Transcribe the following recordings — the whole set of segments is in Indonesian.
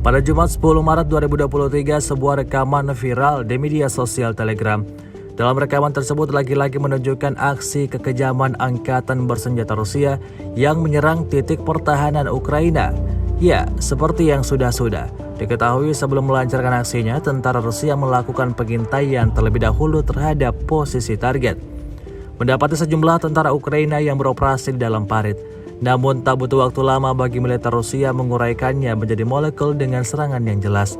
Pada Jumat 10 Maret 2023, sebuah rekaman viral di media sosial Telegram. Dalam rekaman tersebut, laki-laki menunjukkan aksi kekejaman angkatan bersenjata Rusia yang menyerang titik pertahanan Ukraina. Ya, seperti yang sudah-sudah diketahui, sebelum melancarkan aksinya, tentara Rusia melakukan pengintaian terlebih dahulu terhadap posisi target. Mendapati sejumlah tentara Ukraina yang beroperasi di dalam parit. Namun tak butuh waktu lama bagi militer Rusia menguraikannya menjadi molekul dengan serangan yang jelas.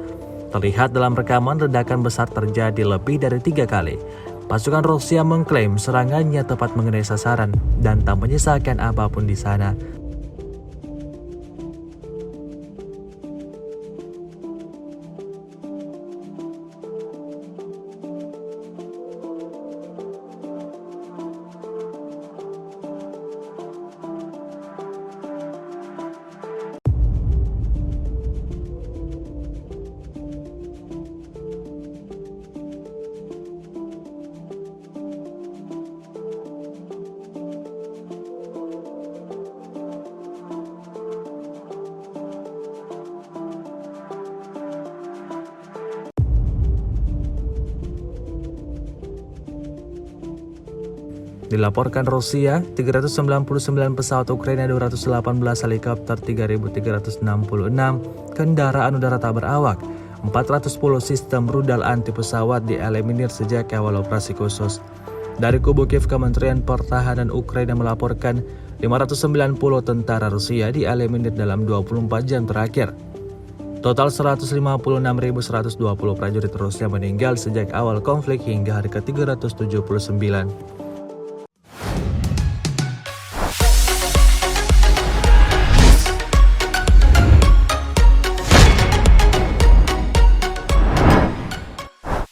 Terlihat dalam rekaman, ledakan besar terjadi lebih dari 3 kali. Pasukan Rusia mengklaim serangannya tepat mengenai sasaran dan tak menyisakan apapun di sana. Dilaporkan Rusia, 399 pesawat Ukraina, 218 helikopter, 3.366 kendaraan udara tak berawak, 410 sistem rudal anti pesawat dieliminir sejak awal operasi khusus. Dari kubu Kiev, Kementerian Pertahanan Ukraina melaporkan 590 tentara Rusia dieliminir dalam 24 jam terakhir. Total 156.120 prajurit Rusia meninggal sejak awal konflik hingga hari ke-379.